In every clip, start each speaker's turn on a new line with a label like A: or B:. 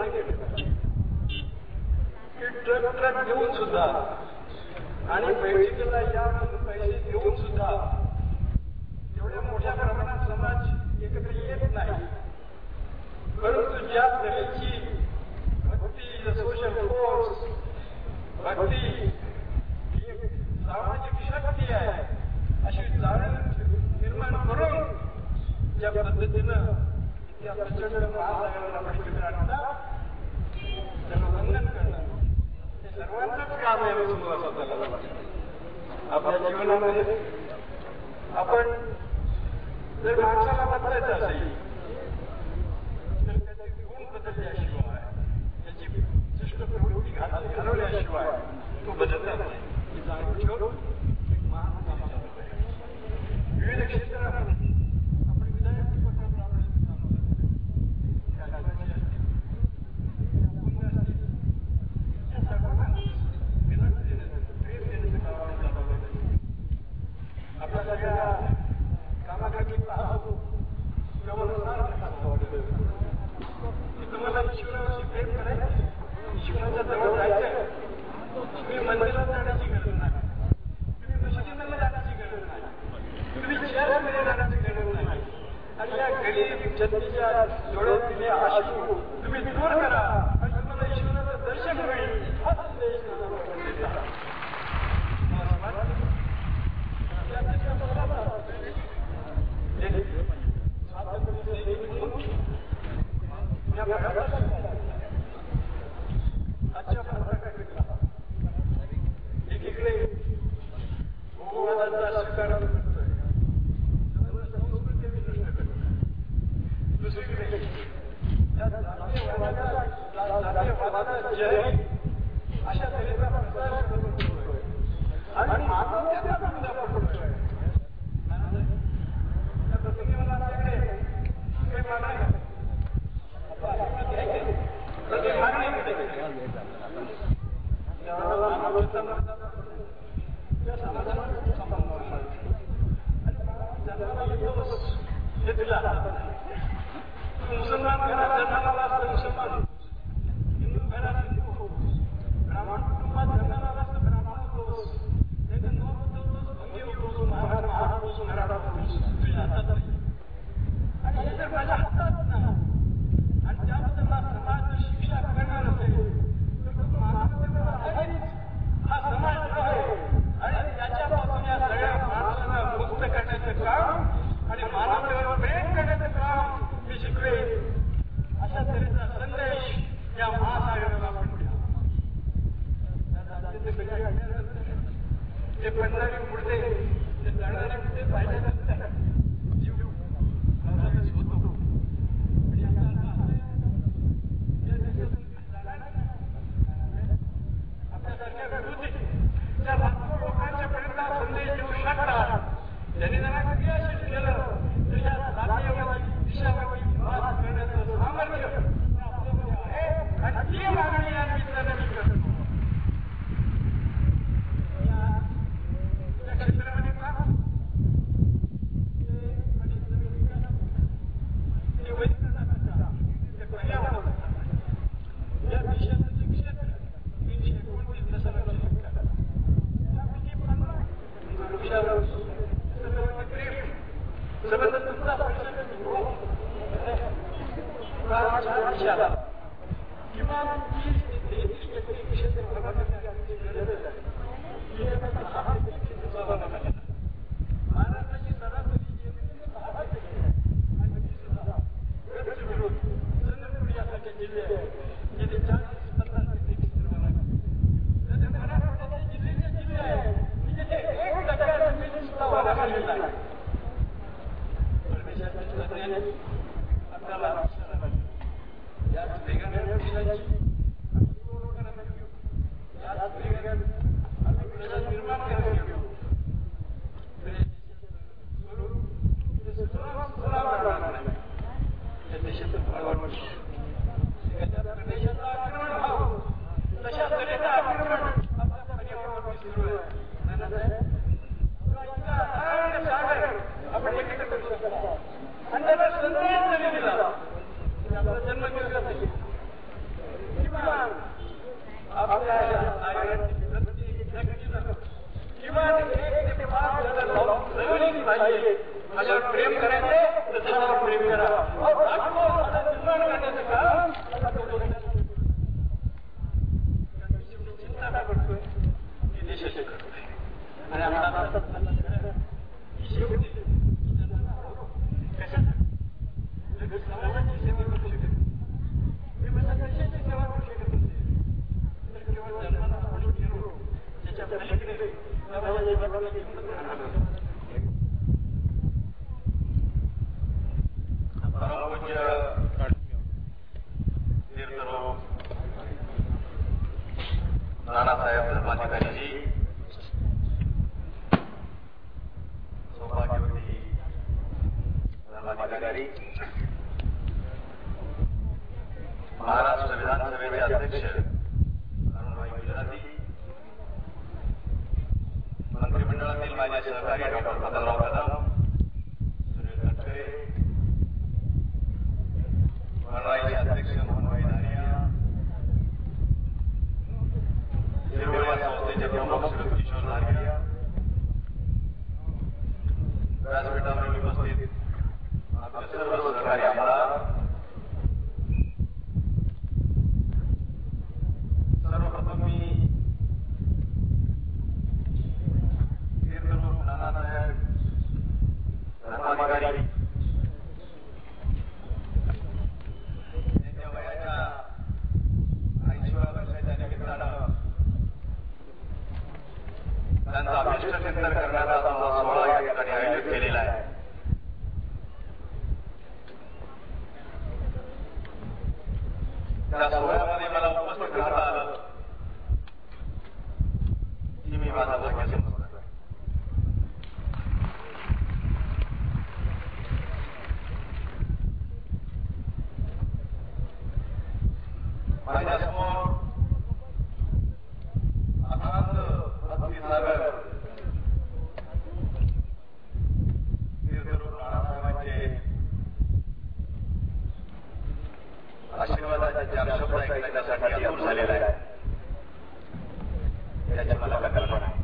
A: सांगितलं की ट्रक देऊन सुद्धा आणि बैठकीला या पैसे देऊन सुद्धा एवढ्या मोठ्या प्रमाणात समाज एकत्र येत नाही. परंतु ज्या तऱ्हेची भक्ती, सोशल फोर्स, भक्ती ही सामाजिक शक्ती आहे, अशी जाणीव निर्माण करून ज्या पद्धतीनं त्या प्रचंड महासागराला बैठकीला त्यांना वंदन करणं हे सर्वांचंच काम आहे असं मला स्वतःला वाटतं. आपल्या जीवनामध्ये आपण जर माणसाला बदलायचं असेल तर त्याचे गुण बदलल्याशिवाय, त्याची दुष्ट प्रवृत्ती घालवल्याशिवाय तो बदलला नाही. ही जाणीव ठेवून एक महान काम चालू आहे. विविध क्षेत्रामध्ये आपण विधायक उपक्रम राबवण्याचं काम करतो. आदिवासी असतील, अपंग असतील, या सर्वांना विनंती देण्याचं, प्रेम देण्याचं काम आपण राबवलं. आपल्या सगळ्या कामाकडे पाहतो तेव्हा मला सारखं वाटतं की तुम्हाला ईश्वराशी प्रेम करायचं, ईश्वराच्या जवळ जायचं. तुम्ही मंदिरात जाण्याची गरज नाही, तुम्ही मशिदीमध्ये जाण्याची गरज नाही, तुम्ही चर्चमध्ये जाण्याची गरज नाही. आणि या गरीब जनतेच्या डोळ्यात दिले अश्रू तुम्ही दूर करा आणि तुम्हाला ईश्वराचं दर्शन होईल. हा संदेश आजच्या भारताकडे एकीकडे भूवादाचा स्वीकार करतोय, संस्कृती नष्ट करतोय, दुसरीकडे त्या जातीयवादाचा जय अशा तऱ्हेचा प्रसार करतोय आणि मानवतेचा कायदा पकडतोय. त्या प्रसंगी मला आपल्याकडे काही मागणी मुसलमान घरात जन्माला असतं मुसलमान, हिंदू घरात हिंदू, ब्राह्मण कुटुंबात जन्माला असतं ब्राह्मण होतोस, भंगी होतोस, महाराज होतोस, घरात होतोस, तुझ्या हातात नाही. आणि हे जर माझ्या हातात नाही आणि त्याबद्दल समाज शिक्षा करणार असेल तर मानवतेवर आधारित हा समाज आहे आणि त्याच्यापासून या सगळ्या माणसांना मुक्त करण्याचं काम आणि मानवतेवर प्रेम करण्याचं काम मी शिकवेन. अशा तऱ्हेचा संदेश या महासागराला आपण द्या. ते पडणारे मुडदे, ते जाणारे मुडदे पाहिल्यानंतर जीव होतो. आपल्यासारख्या विरोधी त्या लाखो लोकांच्या पर्यंत संदेश देऊ शकतात. त्यांनी त्यांना क्रियाशील केलं तर या जातीयवादी, दिशावादी वाद करण्याचं सामर्थ्य आपल्यामध्ये आहे आणि ती मागणी या मित्रांना मी करतो. या क्षेत्रामध्ये का ते वैज्ञानिक ते पर्यावरण या देशाचं जे क्षेत्र 329 दशलक्ष त्यापैकी 15 संबंध तुमचा किमान 30 ते 33% क्षेत्र प्रभावित गरज आहे. महाराष्ट्राची सरासरी आणि विरोध चंद्रपूर यासारखे जिल्हे आहेत जिथे 40-50% क्षेत्र मराठवाड्याचे जिल्हे आहेत जिथे 1% जमीन सुद्धा वाढवलेला आहे. आपल्याला याच वेगवेगळ्या विषयाची याच वेगवेगळ्या निर्माण करायला घेऊ. या देशाचं फळवळ देशाचं आक्रमण व्हावं तशा तऱ्हेचं आक्रमण आपल्या पर्यावरणावर सुरू आहे. आपण एकत्र करू शकतो. आणि त्याला संदेश जरी दिला आपला जन्म केला
B: नानासाहेब धर्माधिकारीजी, सौभाग्यवती धर्माधिकारी, महाराष्ट्र विधानसभेचे अध्यक्ष अरुणभाई गुजराती, मंत्रिमंडळातील माझे सहकारी डॉक्टर मदनराव कदम, सुनील तटकरे, मंडळाचे अध्यक्ष मोहनभाई धारिया, हिरवळ्या संस्थेचे प्रमुख श्री किशोर धारिया, व्यासपीठावर उपस्थित आपले सर्व सहकारी आमदार, सर्वप्रथम मी कीर्तनरूप नानासाहेब धर्माधिकारी यांच्या वयाच्या 80व्या वर्षाच्या निमित्तानं त्यांचा अभिष्टचिंतन करण्याचा सोहळा या ठिकाणी आयोजित केलेला आहे. त्या सोहळ्यामध्ये मला उपस्थित राहता आलं ही मी माझा भाग्य समजतो. माझ्यासमोर अथांग भक्तिसागर कीर्तनरूप नानासाहेबांचे आशीर्वादाचे चार शब्द ऐकण्यासाठी आतुर झालेला आहे, याची मला कल्पना आहे.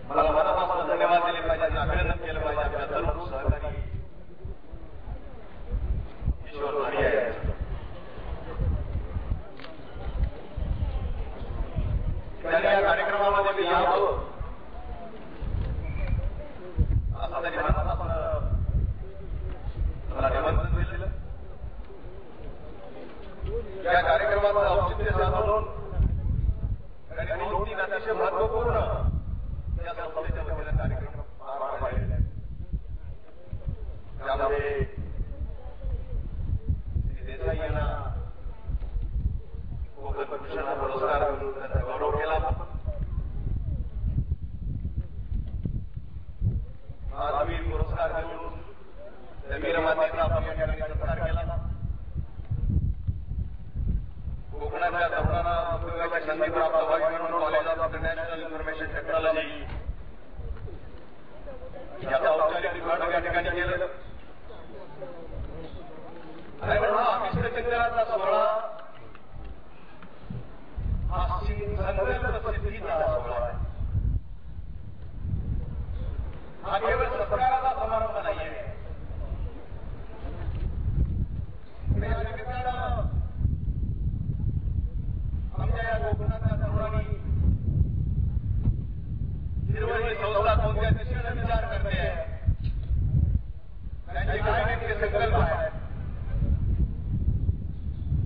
B: मला मनापासून धन्यवाद दिले पाहिजे, अभिनंदन केलं पाहिजे आपल्या सर्व सहकारी किशोर धारिया यांचं. त्यांनी या कार्यक्रमामध्ये मी यावं असं त्यांनी मनापासून मला निमंत्रण दिलेलं. या कार्यक्रमाचं औचित्य साधून त्यांनी 2-3 अतिशय महत्वपूर्ण या संस्थेच्या वतीने कार्यक्रम पार पाडलेले आहेत. त्यामध्ये श्री देसाई यांना कोकण भूषण हा पुरस्कार देऊन त्यांचा गौरव केला. महावीर पुरस्कार देऊन त्या वीरमातेचा आपण या ठिकाणी सत्कार केला. कोकणाच्या तरुणांना उपयोगाची संधी प्राप्त व्हावी म्हणून college of international information technology याचा औपचारिक उद्घाटन या ठिकाणी केलं. आणि म्हणून अभिष्टचिंतनाचा सोहळा हा संकल्प सिद्धीचा सोहळा आहे. हा केवळ सत्काराचा समारंभ नाहीये. या निमित्तानं आमच्या या कोकणाच्या तरुणांनी हिरवळी संस्था कोणत्या दिशेने विचार करते आहे, त्यांचे काय नेमके संकल्प आहेत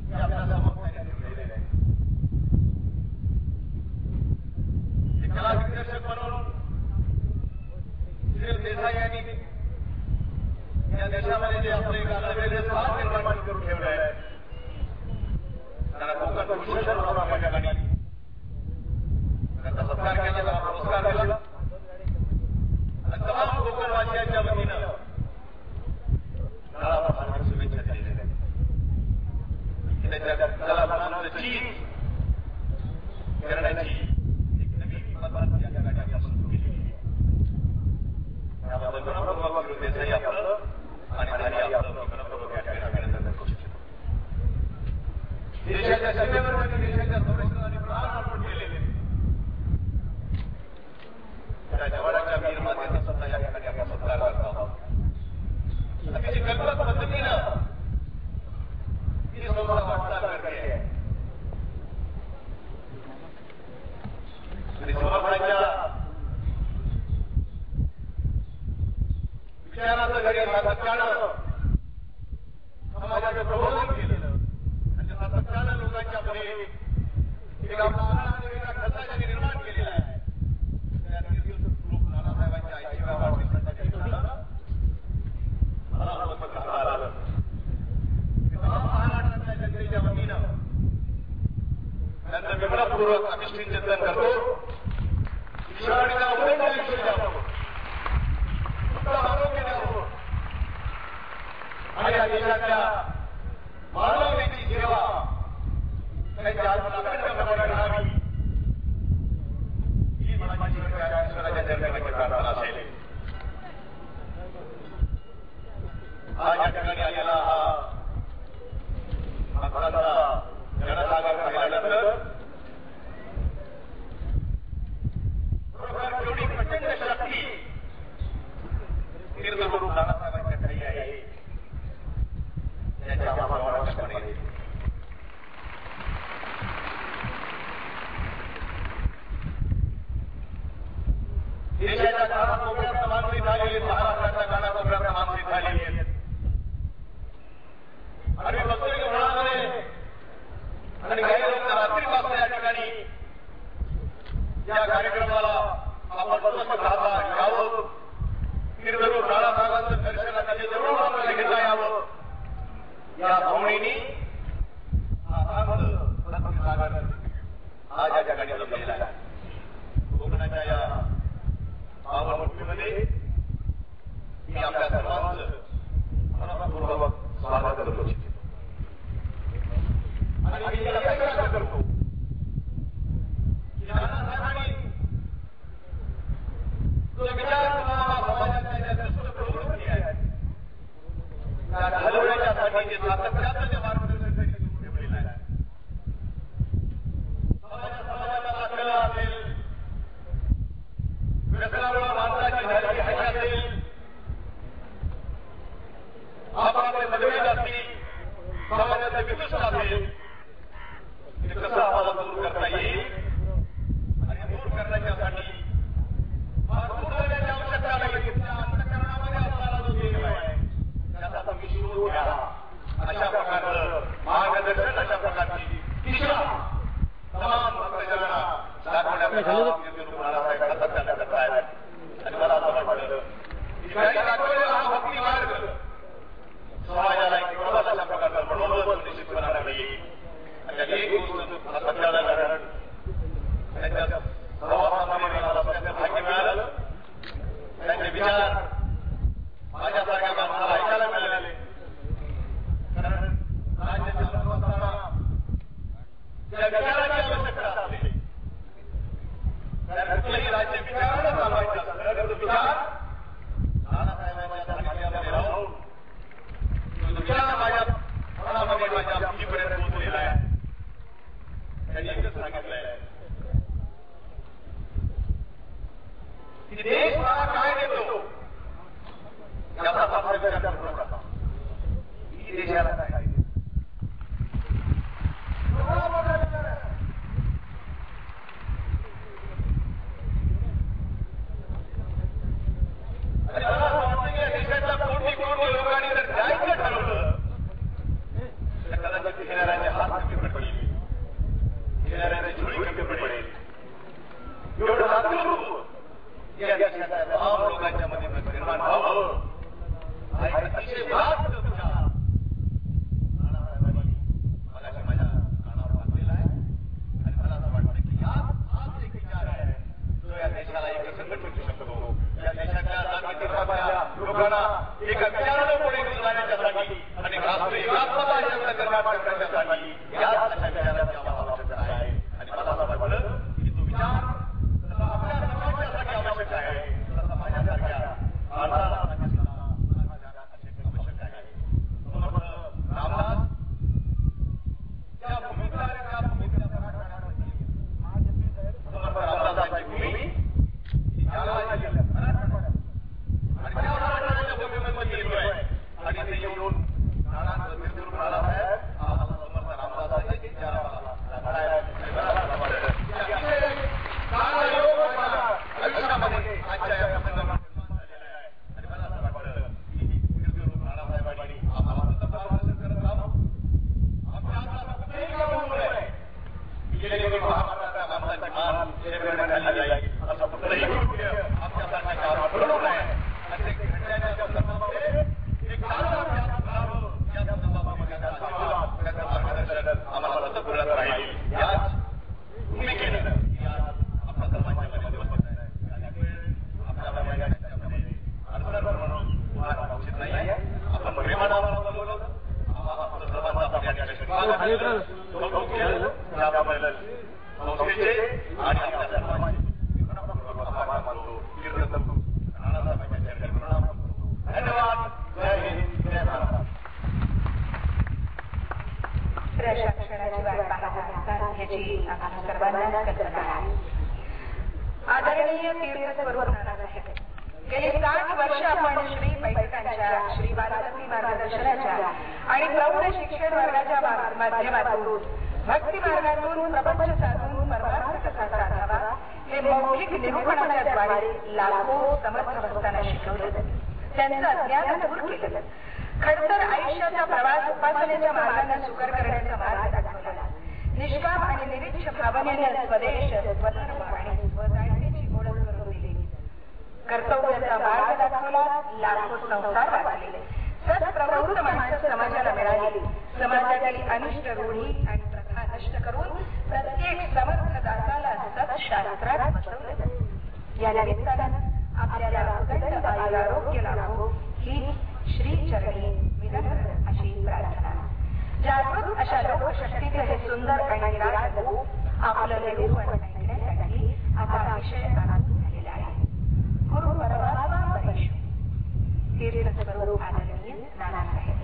B: हे आपल्या समोर ठेवलेले आहे. कला दिग्दर्शक म्हणून श्री देसाई यांनी या देशामध्ये जे आपले एक वेगळे स्थान निर्माण करून ठेवले आहे, त्यांना कोकण भूषण म्हणून आपण या ठिकाणी त्यांचा सत्कार केला, त्यांना पुरस्कार दिला. आणि तमाम कोकणवासियांच्या वतीनं त्याला आपण हार्दिक शुभेच्छा दिलेल्या आहेत. त्याच्या कलागुणांचं चीज करण्याची एक नवीन पद्धत या ठिकाणी आपण सुरू केलेली आहे. त्याबद्दल मनपूर्वक श्री देसाई आपलं आणि धारिया आपलं मनपूर्वक या ठिकाणी अभिनंदन करू इच्छितो. देशाच्या सीमेवर आणि देशाच्या संरक्षणाने प्राण अर्पण केलेले त्या जवानाच्या वीर मातेचा सुद्धा या ठिकाणी आपण सत्कार करत आहोत. अतिशय कल्पक पद्धतीनं ही संस्था वाटचाल करते आहे. श्री समर्थांच्या विचाराचं घरी सातत्यानं समाजाचं प्रबोधन केलेलं आणि सातत्यानं लोकांच्या मध्ये एक आपला आणि वेगळा खर्च त्यांनी निर्माण केलेला आहे. त्या निर्दिष्ट नानासाहेबांच्या आईच्या वाढदिवसाच्या निमित्तानं मला मत करता आलं. तमाम महाराष्ट्रातल्या जनतेच्या वतीनं त्यांचं विमलपूर्वक अभिष्टीन चिंतन करतो. ईश्वराने अमृत आयुष्य द्यावं, उत्तम आरोग्य द्यावं आणि या देशाच्या मानवतेची सेवा त्यांच्या आत्मनाकडे राहावी ही माझी ईश्वराच्या चरणामध्ये प्रार्थना असेल. आज या ठिकाणी आलेला हा भक्तांचा जनसागर पाहिल्यानंतर खरोखर एवढी प्रचंड शक्ती निर्गुण नानासाहेबांच्या ठाई आहे याच्या आम्हाला वाटपणे येते. देशाच्या कानाकोपऱ्यात मानसिक झालेली, महाराष्ट्राच्या कानाकोपऱ्यात मानसिक झालेली आहेत. आणि बसतोय घरामध्ये आणि काही लोक रात्रीपासून या ठिकाणी या कार्यक्रमाला आपण स्वस्त राहता यावं, निर्गुण नानासाहेबांचं दर्शनासाठी जरूर आपल्याला घेता यावं या भावनेने सागर आज या ठिकाणी जमलेला आहे. कोकणाच्या या पावनभूमीमध्ये मी आपल्या सर्वांचं मनपूर्वक स्वागत करू इच्छितो आणि मी अपेक्षा करतो की नानासाहेबांनी जो विचार समाजाच्या ज्या प्रवृत्ती आहेत त्या घालवण्यासाठी जे सातत्याचं जे मार्गदर्शन त्यांनी ठेवलेलं आहे, समाजाचा दाखला असेल, व्यसनामुळे माणसाची झालेली हत्या असेल, आपापले मतभेद असतील, समाजाचं विकृष्ट असेल, ते कसं आम्हाला दूर करता येईल आणि दूर करण्याच्यासाठी दूर करण्याची आवश्यकता नाही. तुमच्या अंतःकरणामध्ये असणारा जो देव आहे त्याचा तुम्ही शोध घ्या. अशा प्रकारचं मार्गदर्शन, अशा प्रकारची दिशा तमाम भक्तजनांना दाखवण्याचा सातत्यानं करत आहेत. आणि मला असं वाटलं की काही दाखवलेला हा भक्ती मार्ग समाजाला एक प्रवास अशा प्रकारचा मनोबल निश्चित करायला मिळेल. आणि एक गोष्ट सत्याला त्यांच्या सहवासामध्ये मला बसण्याचं भाग्य मिळालं. त्यांचे विचार माझ्यासारख्या माणसाला ऐकायला मिळाले. कारण राज्य चालवत असताना त्या विचाराची आवश्यकता असते. त्या कुठलंही राज्य विचारानं चालवायचं असलं तर तो विचार नानासाहेबांच्या त्याबद्दल संस्थेचे आणि आपल्या सर्वांचे आभार मानतो, कीर्तन करतो, नानासाहेबांच्या चरणी प्रणाम करतो. धन्यवाद. जय हिंद, जय महाराष्ट्र.
C: प्रशासनाची वाट पाहत असतात याची आम्हा सर्वांना कल्पना आहे. आदरणीय तीर्थस्वरूप नानासाहेब, गेली 60 वर्ष आपण श्री बैठकांच्या, श्री बालवती मार्गदर्शनाच्या आणि प्रौढ शिक्षण वर्गाच्या माध्यमातून भक्ती मार्गातून प्रपंच साधून परमार्थ कसा साधावा हे मौखिक निरूपणाच्या द्वारे लाखो समर्थ भक्तांना शिकवलं, त्यांचं अज्ञान दूर केलं. खडतर आयुष्याचा प्रवास उपासनेच्या मार्गाने सुकर करण्याचा मार्ग दाखवला. निष्काम आणि निरीक्ष भावनेने स्वदेश, स्वधर्म आणि स्वजातीची ओळख करून दिली. कर्तव्याचा मार्ग दाखवला. लाखो संसार वाचले. सत्प्रवृत्त माणसं समाजाला मिळाली. समाजातील अनिष्ट रूढी आणि प्रथा नष्ट करून प्रत्येक समर्थ दासाला सत्शास्त्रात बसवलं. या निमित्तानं आपल्याला उदंड आयुरारोग्य लाभो ही श्री चरणी विनम्र अशी प्रार्थना. जागृत अशा लोकशक्तीचे हे सुंदर आणि निराळ रूप आपलं निरूपण ऐकण्यासाठी आता विषय आनंद झालेला आहे. गुरु परमात्मा परमेश्वर तीर्थस्वरूप आदरणीय नानासाहेब.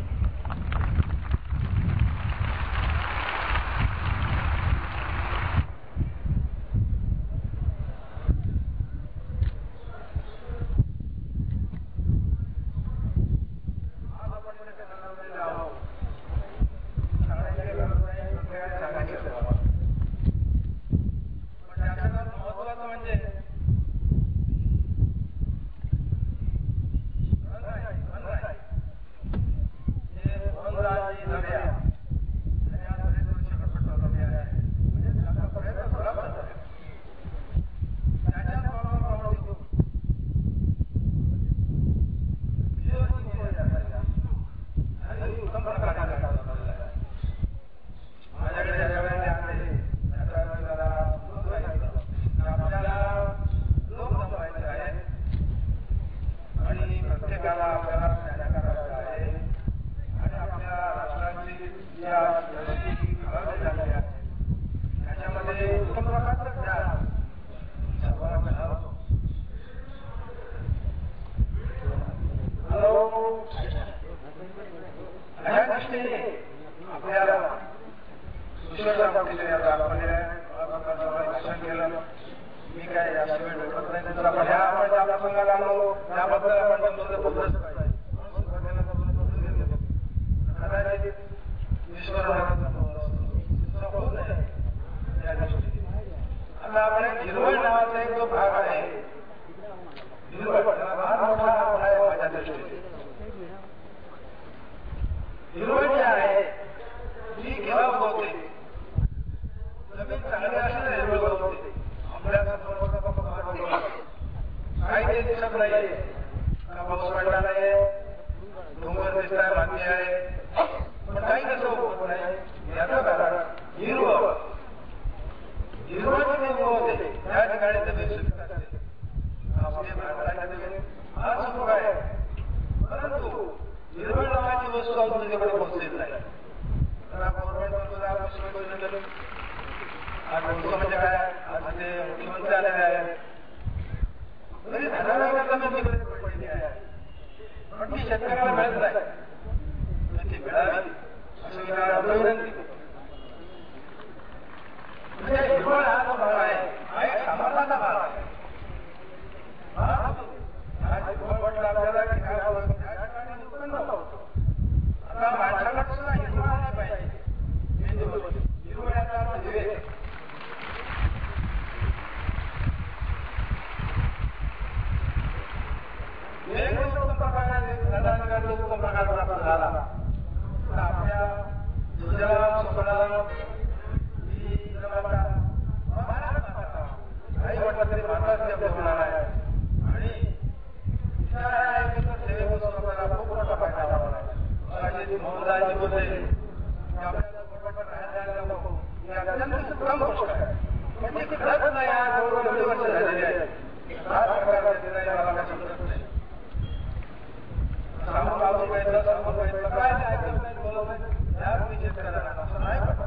A: काय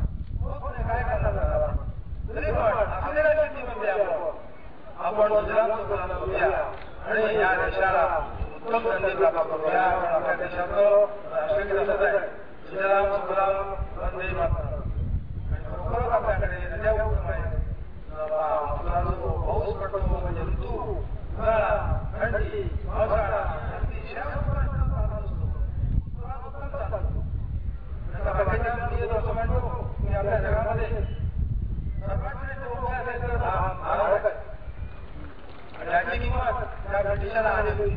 A: करतो. या आपल्या देशाचं राष्ट्रगीत असंच आहे, श्रीराम सुखराम वंदे मातरम. आणि खरोखरच आपल्याकडे नद्या उत्तम आहेत. पाऊस पडतो, जंतू, उन्हाळा, थंडी, पावसाळा अतिशय असं म्हणतो की आपल्या जगामध्ये सर्वात लोक असेल तर भारत आहे. आणि याची किंमत त्या ब्रिटिशांना आली होती.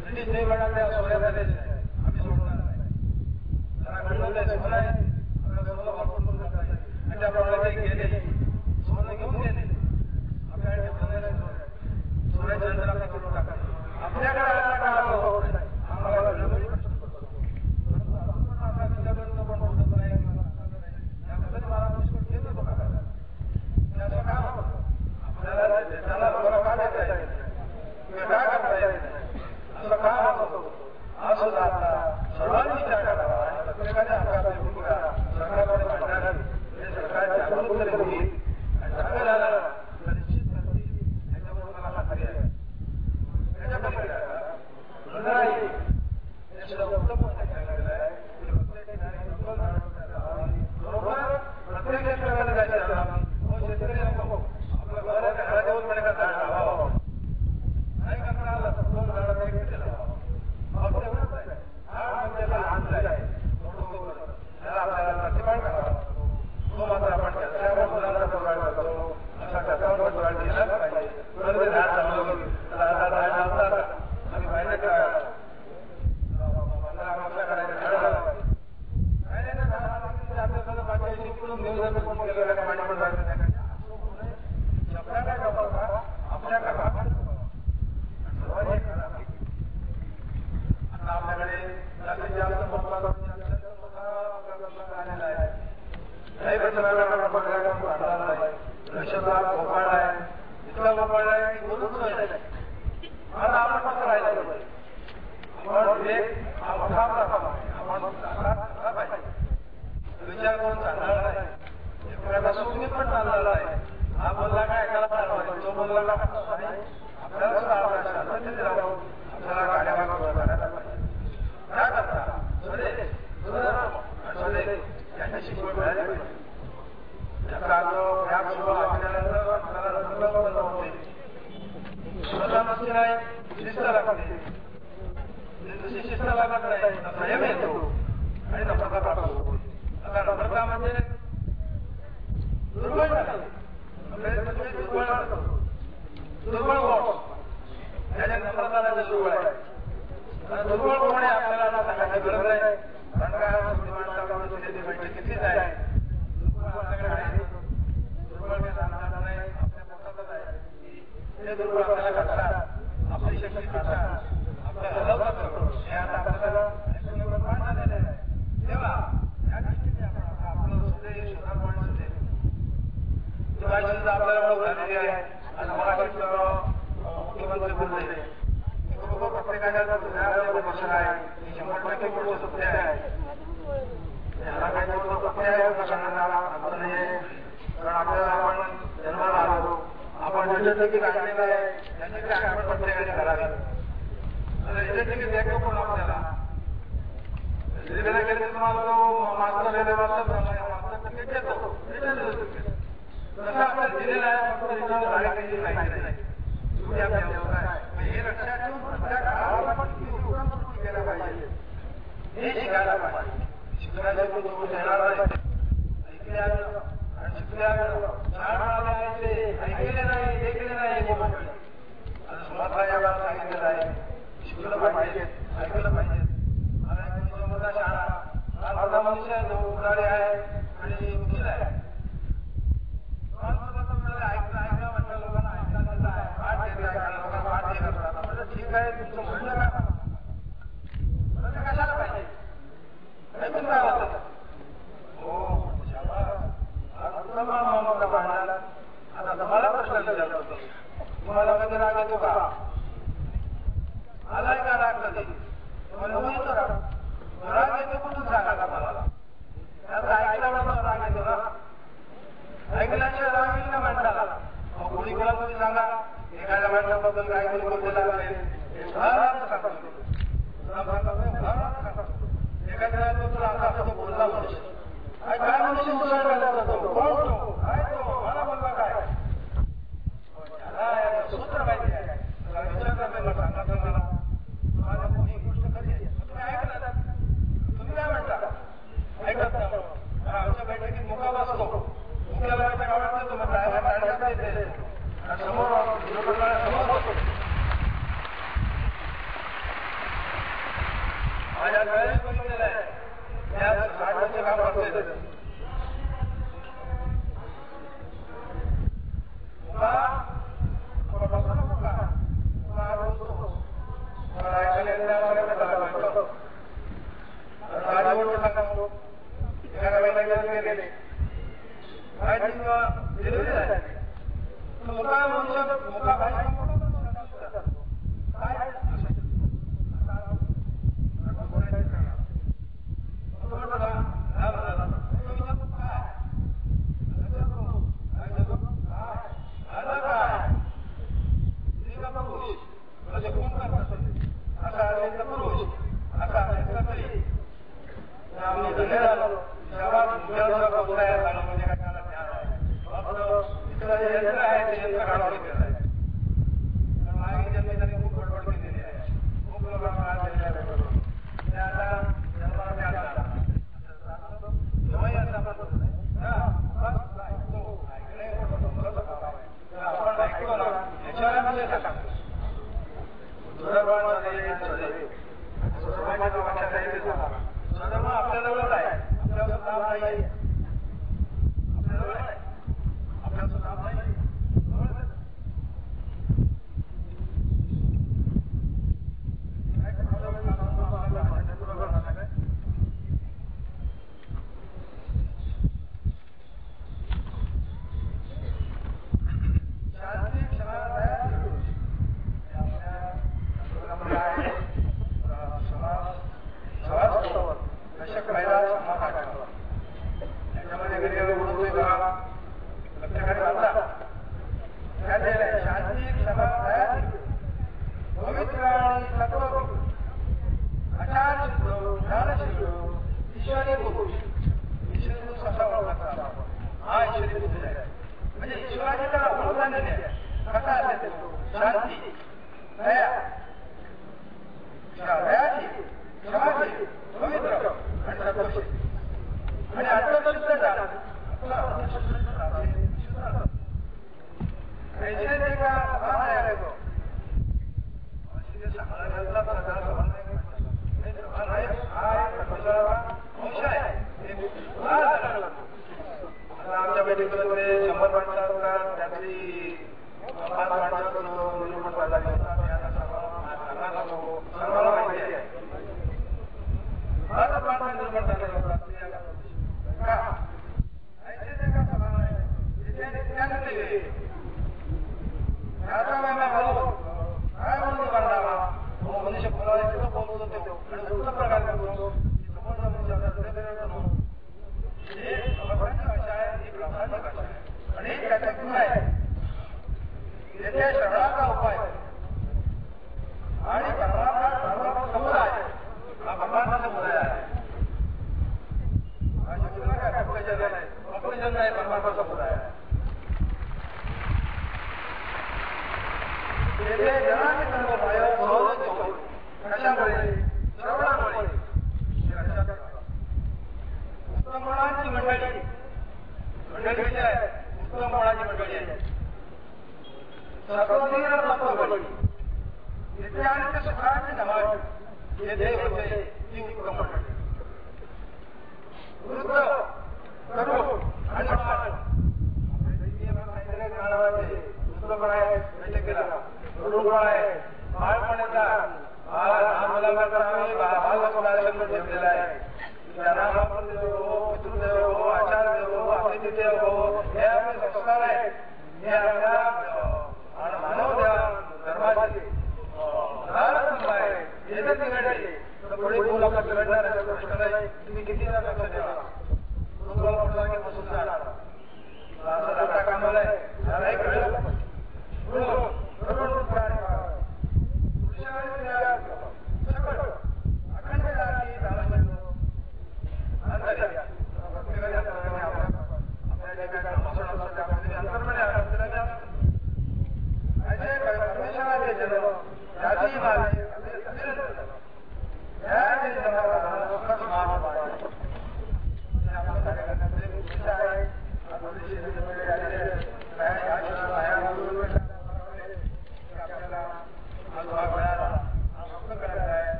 A: ब्रिटिश नाही म्हणाले सोन्यामध्ये आम्ही सोडणार नाही. त्यांना कळवलंय सोनं आहे, आपल्याला सोनं वापरून जात आहे. आणि त्याप्रमाणे ते गेले, सोनं घेऊन गेले. आपल्याकडे सोन्याच्या नंतर आपल्या करून टाकले. आपल्याकडे आला काळ होत नाही, आम्हाला वेळोवेळी प्रश्न पडतो. आपला विचारलं पण होत नाही, त्याबद्दल मला प्रश्न घेत होतो का? त्याचं काम होतं आपल्याला देशाला बरं का देता येत नाही, काय करता येत नाही, असं काम होतं. असं आता सर्वांनी विचार करावा आणि प्रत्येकाने आपल्या भूमिका सरकारकडे मांडावी. हे सरकार जागरूक तरी होईल आणि चांगलं झालं तर निश्चित नक्की याच्यावर मला खात्री आहे. त्याच्यापलीकडे लढाई देशाला उत्तम सांगितलेलं आहे की प्रत्येक ठिकाणी जंगल झाडं बरोबर प्रत्येक शेतकऱ्याला जायचं आम्ही शेतकरी नको आपलं घर आहे घराजवळ पण एका झाड लावावं नाही करता आलं तर 2 झाडं एक लावावं. फक्त एवढंच आहे, झाड म्हणजे लहान आहे, त्याला आपल्याला प्रतिपान करावं. तो मात्र आपण त्याच्यावर मुलांना पगार करतो, अशा त्याच्यावर पगार दिलाच पाहिजे. तुला ते झाड लावलं झाड लावतात आम्ही पाहिजे का 15 वर्षाकडे झाडं लावायची काय नाही ना, झाडाला माझ्या शिकून घेऊन जातो कोण गेलं का पाणी पण जायचं नाही. आपल्या काय करतो आपल्या कामात सर्वांनी करावं. आता आपल्याकडे जास्तीत जास्त आलेला आहे. काही प्रसंगाला बघायला काढला आहे, नशेला भोपाळ आहे, इतका भोपाळ आहे की बोलूच नाही. आता आपण कसं राहिलं पाहिजे, आपण एक हा मोठा प्रभाव आहे, आपण पाहिजे विचार करून चालणार नाही. एखादा सुखी पण चालणार नाही. हा बोलला काय ऐकायला पाहिजे, तो बोलला का आपल्याला सुद्धा आपल्या शांततेत राहून आपल्याला कार्यक्रम करायला पाहिजे. काय करता यांची शिकवण मिळाली पाहिजे. याचा अर्थ ह्या सुरुवात आपल्याला आपल्याला संकल्प बनवते. स्वतः नसते नाही शिस्त लागते. जशी शिस्त लागत नाही संयम येतो आणि नम्रता प्राप्त होतो. आता नम्रता म्हणजे दुर्बळ नाही, दुर्बळ नसतो, दुर्बळ कोण त्याच्या नम्रताला दुर्बळ आहे. दुर्बळ कोण आहे आपल्याला सांगायची गरज नाही. कारण काय कितीच आहे दुर्बळ आपल्याकडे आहे. दुर्बळ काही जाणार नाही, आपल्या पोटातच आहे. ते दुर्बळ आपल्याला खातात, आपली शक्ती खातात, आपल्या हलवतात. हे आता आपल्याला मान झालेलं आहे. तेव्हा या दृष्टीने आपण आपलं सुद्धा शोधाप्रमाणे सुद्धा आपल्याला ओळख झालेली आहे. आणि मराठीत मुख्यमंत्री बोलले प्रत्येकाच्या भाषा आहे, 100% पूर्व सत्य आहे. याला काही पूर्व सत्य आहे सांगण्याला नाही. कारण आपल्याला आपण जन्माला आलो, आपण तिकीट आणलेलं आहे, त्याची आठवण प्रत्येकाने करावी. तिकीट द्यायचं पण आपल्याला रेल्वेला गेले तुम्हाला तो मास्तर रेल्वे मास्तर तिकीट देतो, तसं आपल्याला दिलेलं आहे. फक्त रिटर्न झाले काही नाही. हे लक्षात ठेवून प्रत्येक काळाला पण केलं पाहिजे, हे शिकायला पाहिजे. शिकण्याच्या येणार नाही, ऐकले आलं आणि शिकले आलं, ऐकले नाही, देखले नाही. आता सुमात्रा या वेळा सांगितलेलं आहे, शिकलं पाहिजे, ऐकलं पाहिजे. मला शाळा अर्धा मनुष्य जो उदारे आहे आणि वकील आहे. ऐकलं म्हटलं लोकांना ऐकलं आहे, पाठ करतात. ठीक आहे, तुमचं म्हणणं काय कशाला पाहिजे नाही पण काय होतं हो पाहणार. आता तुम्हाला प्रश्न विचारतो, तुम्हाला कधी राग येतो का? आलाय का राग कधी? तुम्हाला येतो का राग? येतो कुठून सांगा का मला? त्याचा माझ्या गळ्यात बघितलेलं आहे त्या 60 वर्षाचे काम करतोय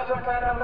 B: महाभारत